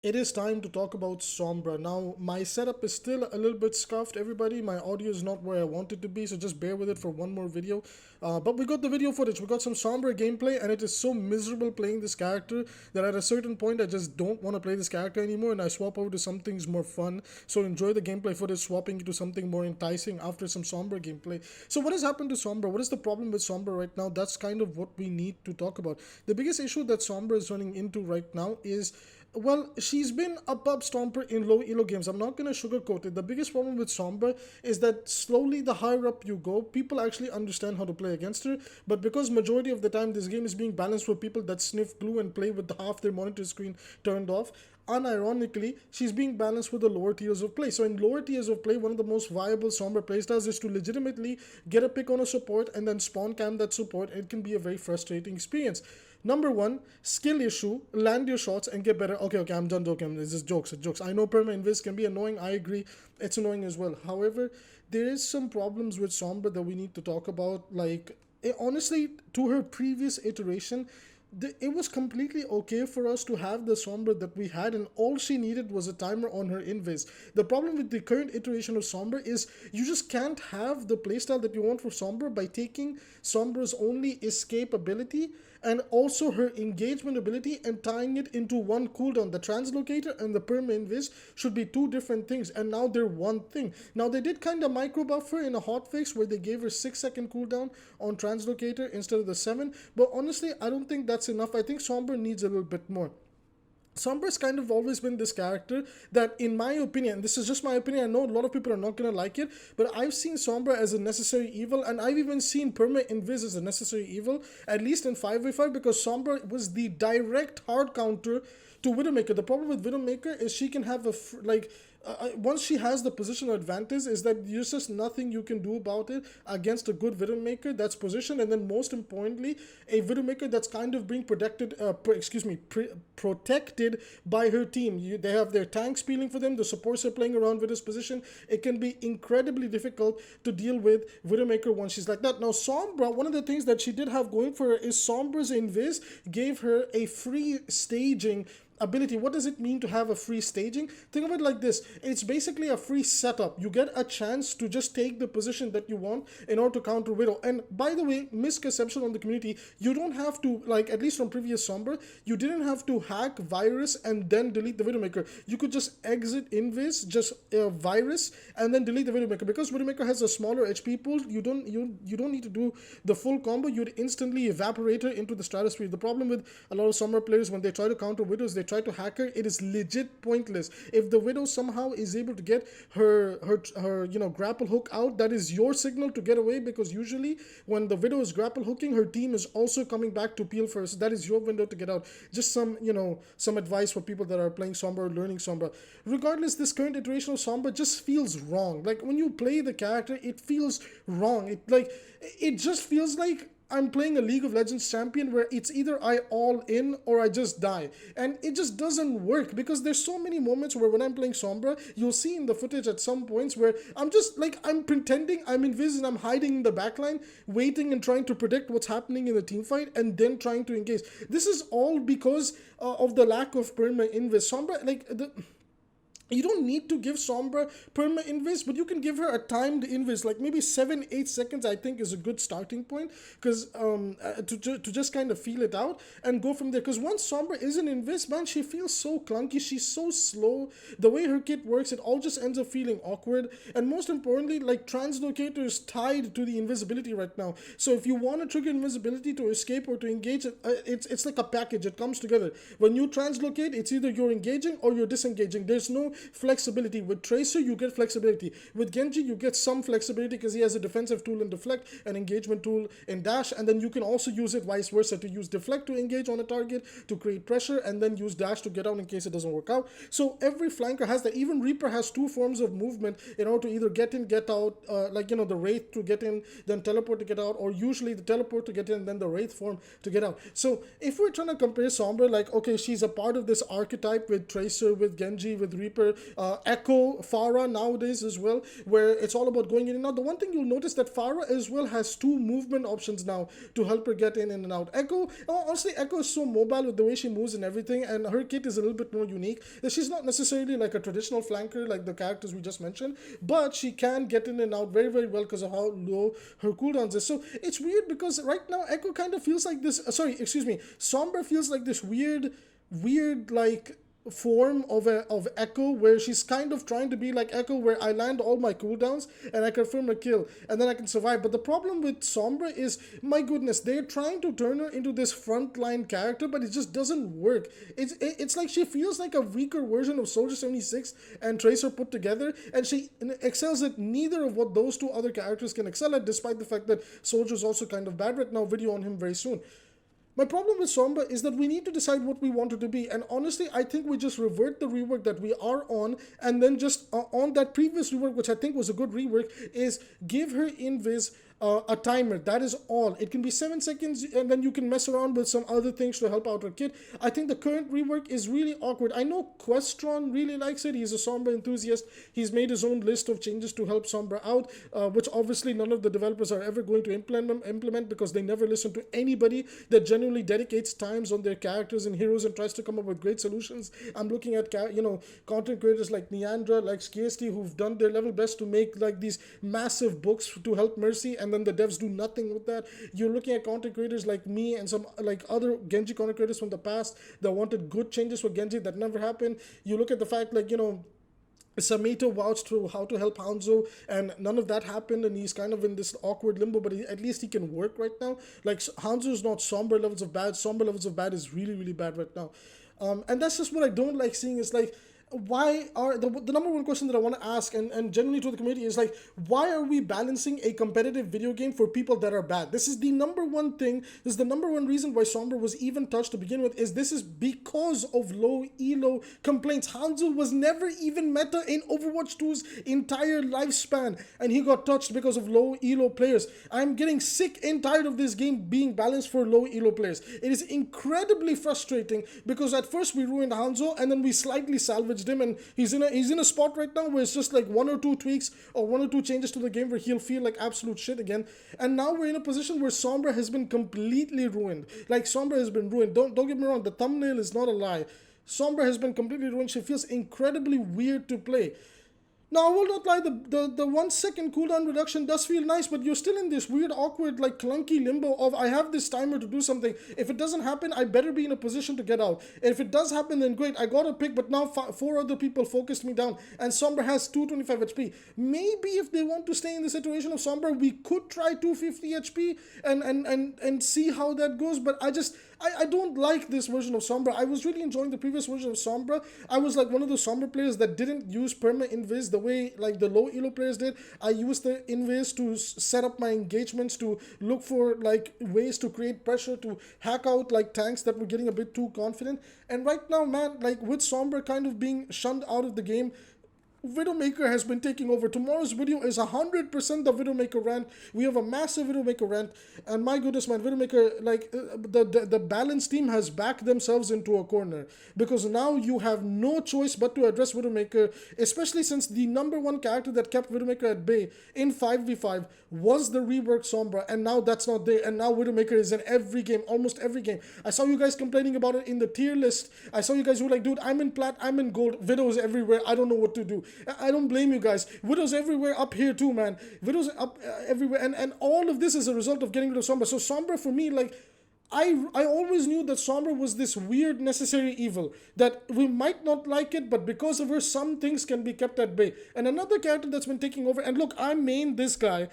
It is time to talk about Sombra. Now, my setup is still a little bit scuffed, everybody. My audio is not where I want it to be, so just bear with it for one more video. But we got the video footage. We got some Sombra gameplay, and it is so miserable playing this character that at a certain point, I just don't want to play this character anymore, and I swap over to some things more fun. So enjoy the gameplay footage, swapping into something more enticing after some Sombra gameplay. So what has happened to Sombra? What is the problem with Sombra right now? That's kind of what we need to talk about. The biggest issue that Sombra is running into right now is, well, she's been a pub stomper in low elo games. I'm not gonna sugarcoat it. The biggest problem with Sombra is that slowly the higher up you go, people actually understand how to play against her. But because majority of the time this game is being balanced for people that sniff glue and play with half their monitor screen turned off, unironically, she's being balanced with the lower tiers of play. So in lower tiers of play, one of the most viable Sombra playstyles is to legitimately get a pick on a support and then spawn cam that support. It can be a very frustrating experience. Number one, skill issue, land your shots and get better. Okay, I'm done joking. This is jokes, it's jokes. I know perma invis can be annoying, I agree. It's annoying as well. However, there is some problems with Sombra that we need to talk about. Like, honestly, to her previous iteration, it was completely okay for us to have the Sombra that we had, and all she needed was a timer on her invis. The problem with the current iteration of Sombra is you just can't have the playstyle that you want for Sombra by taking Sombra's only escape ability and also her engagement ability and tying it into one cooldown. The Translocator and the perma invis should be two different things, and now they're one thing. Now they did kind of micro buffer in a hotfix where they gave her 6-second cooldown on Translocator instead of the 7, but honestly I don't think that's enough. I think Sombra needs a little bit more. Sombra's kind of always been this character that, in my opinion, this is just my opinion, I know a lot of people are not going to like it, but I've seen Sombra as a necessary evil, and I've even seen Perma Invis as a necessary evil, at least in 5v5, because Sombra was the direct hard counter to Widowmaker. The problem with Widowmaker is she can have once she has the positional advantage, is that there's just nothing you can do about it against a good Widowmaker that's positioned, and then most importantly, a Widowmaker that's kind of being protected by her team. They have their tanks peeling for them, the supports are playing around with this position. It can be incredibly difficult to deal with Widowmaker once she's like that. Now, Sombra, one of the things that she did have going for her is Sombra's Invis gave her a free staging ability. What does it mean to have a free staging? Think of it like this. It's basically a free setup. You get a chance to just take the position that you want in order to counter Widow. And by the way, misconception on the community, you don't have to, like, at least from previous Sombra, you didn't have to hack virus and then delete the Widowmaker. You could just exit invis, just virus, and then delete the Widowmaker. Because Widowmaker has a smaller HP pool, you don't need to do the full combo. You'd instantly evaporate her into the stratosphere. The problem with a lot of Sombra players, when they try to counter Widows, they try to hack her, it is legit pointless. If the Widow somehow is able to get her grapple hook out, that is your signal to get away, because usually when the Widow is grapple hooking, her team is also coming back to peel first. That is your window to get out. Just some advice for people that are playing Sombra or learning Sombra. Regardless, this current iteration of Sombra just feels wrong. Like, when you play the character, it feels wrong. It just feels like I'm playing a League of Legends champion where it's either I all in or I just die. And it just doesn't work, because there's so many moments where when I'm playing Sombra, you'll see in the footage at some points where I'm just like, I'm pretending I'm invis and I'm hiding in the backline, waiting and trying to predict what's happening in the team fight and then trying to engage. This is all because of the lack of perma invis. Sombra, you don't need to give Sombra perma invis, but you can give her a timed invis, like maybe 7-8 seconds. I think is a good starting point, because to just kind of feel it out and go from there. Because once Sombra is an invis, man, she feels so clunky. She's so slow. The way her kit works, it all just ends up feeling awkward. And most importantly, like, Translocator is tied to the invisibility right now. So if you want to trigger invisibility to escape or to engage, it's like a package. It comes together. When you translocate, it's either you're engaging or you're disengaging. There's no flexibility. With Tracer, you get flexibility. With Genji, you get some flexibility because he has a defensive tool in Deflect, an engagement tool in Dash, and then you can also use it vice versa, to use Deflect to engage on a target, to create pressure, and then use Dash to get out in case it doesn't work out. So every flanker has that. Even Reaper has two forms of movement in order to either get in, get out, the Wraith to get in, then teleport to get out, or usually the teleport to get in, then the Wraith form to get out. So if we're trying to compare Sombra, like, okay, she's a part of this archetype with Tracer, with Genji, with Reaper, for Echo, Farah nowadays as well, where it's all about going in and out. The one thing you'll notice that Farah as well has 2 movement options now to help her get in and out. Echo, honestly, Echo is so mobile with the way she moves and everything, and her kit is a little bit more unique. She's not necessarily like a traditional flanker like the characters we just mentioned, but she can get in and out very, very well because of how low her cooldowns is. So it's weird because right now Echo kind of feels like this, Sombra feels like this weird like form of Echo, where she's kind of trying to be like Echo, where I land all my cooldowns and I confirm a kill and then I can survive. But the problem with Sombra is, my goodness, they're trying to turn her into this frontline character, but it just doesn't work. It's like she feels like a weaker version of Soldier 76 and Tracer put together, and she excels at neither of what those 2 other characters can excel at, despite the fact that Soldier's also kind of bad right now. Video on him very soon. My problem with Sombra is that we need to decide what we want her to be, and honestly, I think we just revert the rework that we are on, and then just on that previous rework, which I think was a good rework, is give her invis a timer. That is all. It can be 7 seconds, and then you can mess around with some other things to help out her kit. I think the current rework is really awkward. I know Questron really likes it. He's a Sombra enthusiast. He's made his own list of changes to help Sombra out, which obviously none of the developers are ever going to implement because they never listen to anybody that genuinely dedicates times on their characters and heroes and tries to come up with great solutions. I'm looking at content creators like Neandra, like 𝐒𝐿𝐄, who've done their level best to make like these massive books to help Mercy, and then the devs do nothing with that. You're looking at content creators like me and some like other Genji content creators from the past that wanted good changes for Genji that never happened. You look at the fact Samito vouched to how to help Hanzo, and none of that happened, and he's kind of in this awkward limbo, but at least he can work right now. Like, Hanzo is not Sombra levels of bad. Sombra levels of bad is really, really bad right now. And that's just what I don't like seeing, is like, why are the number one question that I want to ask and generally to the community is like, why are we balancing a competitive video game for people that are bad? This is the number one thing. This is the number one reason why Sombra was even touched to begin with, is this is because of low elo complaints. Hanzo was never even meta in Overwatch 2's entire lifespan, and he got touched because of low elo players. I'm getting sick and tired of this game being balanced for low elo players. It is incredibly frustrating because at first we ruined Hanzo and then we slightly salvaged him, and he's in a spot right now where it's just like 1 or 2 tweaks or 1 or 2 changes to the game where he'll feel like absolute shit again. And now we're in a position where Sombra has been completely ruined. Like, Sombra has been ruined. Don't get me wrong, the thumbnail is not a lie. Sombra has been completely ruined. She feels incredibly weird to play. Now, I will not lie, the 1 second cooldown reduction does feel nice, but you're still in this weird, awkward, like, clunky limbo of, I have this timer to do something. If it doesn't happen, I better be in a position to get out. If it does happen, then great, I got a pick, but now 4 other people focused me down, and Sombra has 225 HP. Maybe if they want to stay in the situation of Sombra, we could try 250 HP and see how that goes, but I don't like this version of Sombra. I was really enjoying the previous version of Sombra. I was like one of those Sombra players that didn't use perma invis the way like the low elo players did. I used the invis to set up my engagements, to look for like ways to create pressure, to hack out like tanks that were getting a bit too confident. And right now, man, like with Sombra kind of being shunned out of the game, Widowmaker has been taking over. Tomorrow's video is 100% the Widowmaker rant. We have a massive Widowmaker rant, and my goodness, man, Widowmaker, like the balanced team has backed themselves into a corner, because now you have no choice but to address Widowmaker, especially since the number one character that kept Widowmaker at bay in 5v5 was the rework Sombra, and now that's not there, and now Widowmaker is in every game, almost every game. I saw you guys complaining about it in the tier list. I saw you guys who were like, dude, I'm in plat, I'm in gold, Widow's everywhere, I don't know what to do. I don't blame you guys. Widow's everywhere up here too, man. Widow's up everywhere, and all of this is a result of getting rid of Sombra. So Sombra, for me, like, I always knew that Sombra was this weird necessary evil, that we might not like it, but because of her, some things can be kept at bay. And another character that's been taking over, and look, I main this guy.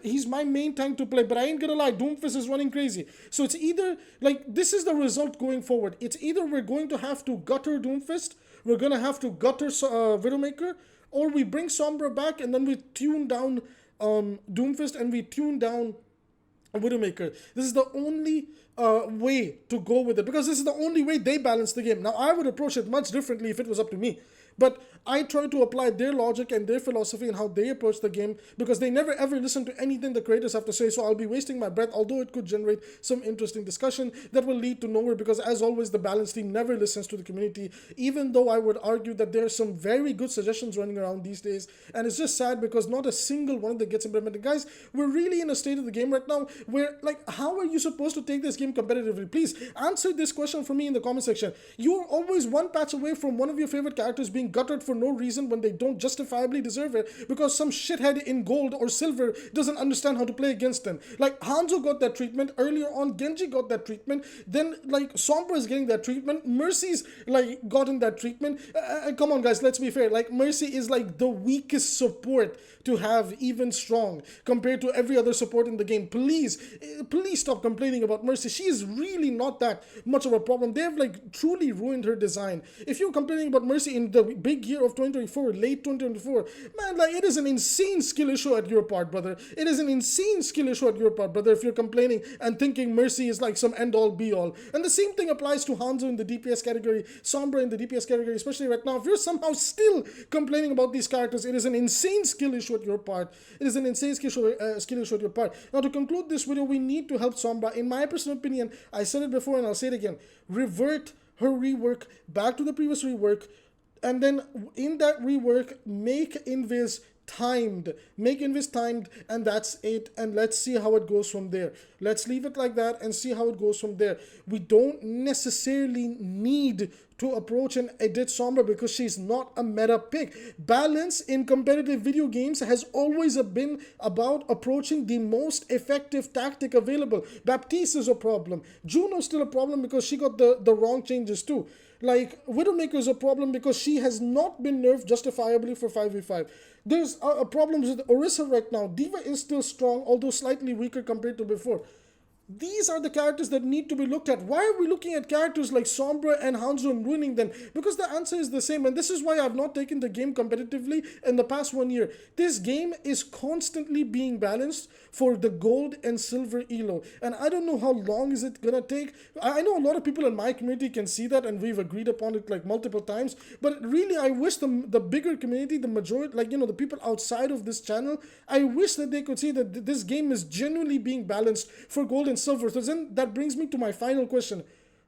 He's my main tank to play, but I ain't gonna lie, Doomfist is running crazy. So it's either, like, this is the result going forward. It's either we're going to have to gutter Doomfist, we're gonna have to gutter Widowmaker, or we bring Sombra back and then we tune down Doomfist and we tune down Widowmaker. This is the only way to go with it, because this is the only way they balance the game. Now, I would approach it much differently if it was up to me. But I try to apply their logic and their philosophy and how they approach the game, because they never ever listen to anything the creators have to say. So I'll be wasting my breath, although it could generate some interesting discussion that will lead to nowhere, because as always, the balance team never listens to the community, even though I would argue that there are some very good suggestions running around these days. And it's just sad because not a single one of them gets implemented. Guys, we're really in a state of the game right now where, like, how are you supposed to take this game competitively? Please answer this question for me in the comment section. You're always one patch away from one of your favorite characters being gutted for no reason when they don't justifiably deserve it, because some shithead in gold or silver doesn't understand how to play against them. Like, Hanzo got that treatment earlier on, Genji got that treatment, then like Sombra is getting that treatment, Mercy's like gotten that treatment. Come on guys, let's be fair. Like, Mercy is like the weakest support to have, even strong, compared to every other support in the game. Please stop complaining about Mercy. She is really not that much of a problem. They have like truly ruined her design. If you're complaining about Mercy in the big year of 2024, late 2024, man, like, it is an insane skill issue at your part, brother. It is an insane skill issue at your part, brother, if you're complaining and thinking Mercy is like some end-all be-all. And the same thing applies to Hanzo in the DPS category, Sombra in the DPS category, especially right now. If you're somehow still complaining about these characters, it is an insane skill issue at your part. It is an insane skill issue at your part. Now, to conclude this video, we need to help Sombra. In my personal opinion, I said it before and I'll say it again, revert her rework back to the previous rework, and then in that rework, make Invis timed, and that's it. And let's see how it goes from there. Let's leave it like that and see how it goes from there. We don't necessarily need to approach and edit Sombra because she's not a meta pick. Balance in competitive video games has always been about approaching the most effective tactic available. Baptiste is a problem. Juno's still a problem because she got the wrong changes too. Like, Widowmaker is a problem because she has not been nerfed justifiably for 5v5. There's problems with Orisa right now. D.Va is still strong, although slightly weaker compared to before. These are the characters that need to be looked at. Why are we looking at characters like Sombra and Hanzo and ruining them? Because the answer is the same, and this is why I've not taken the game competitively in the past 1 year. This game is constantly being balanced for the gold and silver elo, and I don't know how long is it gonna take. I know a lot of people in my community can see that, and we've agreed upon it like multiple times, but really I wish the bigger community, the majority, like, you know, the people outside of this channel, I wish that they could see that this game is genuinely being balanced for gold and silver. So then that brings me to my final question.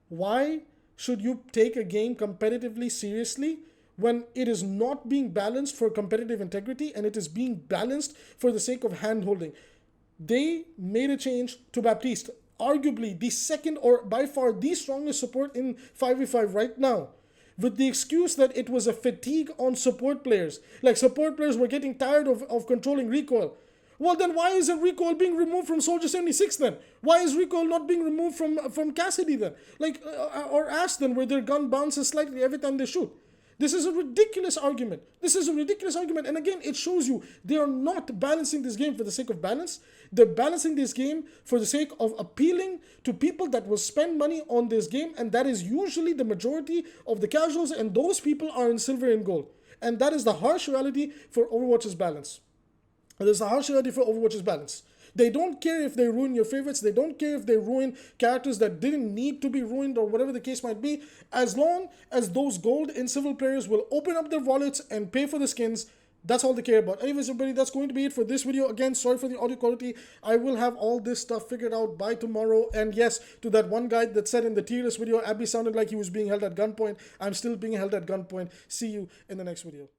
Why should you take a game competitively seriously when it is not being balanced for competitive integrity and it is being balanced for the sake of hand-holding? They made a change to Baptiste, arguably the second or by far the strongest support in 5v5 right now, with the excuse that it was a fatigue on support players. Like, support players were getting tired of controlling recoil. Well, then why isn't recoil being removed from Soldier 76 then? Why is recoil not being removed from Cassidy then? Like, or Ash then, where their gun bounces slightly every time they shoot? This is a ridiculous argument. And again, it shows you they are not balancing this game for the sake of balance. They're balancing this game for the sake of appealing to people that will spend money on this game, and that is usually the majority of the casuals, and those people are in silver and gold. And that is the harsh reality for Overwatch's balance. There's a harsh reality for Overwatch's balance. They don't care if they ruin your favorites. They don't care if they ruin characters that didn't need to be ruined or whatever the case might be. As long as those gold and silver players will open up their wallets and pay for the skins, that's all they care about. Anyways, everybody, that's going to be it for this video. Again, sorry for the audio quality. I will have all this stuff figured out by tomorrow. And yes, to that one guy that said in the tier list video, Abby sounded like he was being held at gunpoint. I'm still being held at gunpoint. See you in the next video.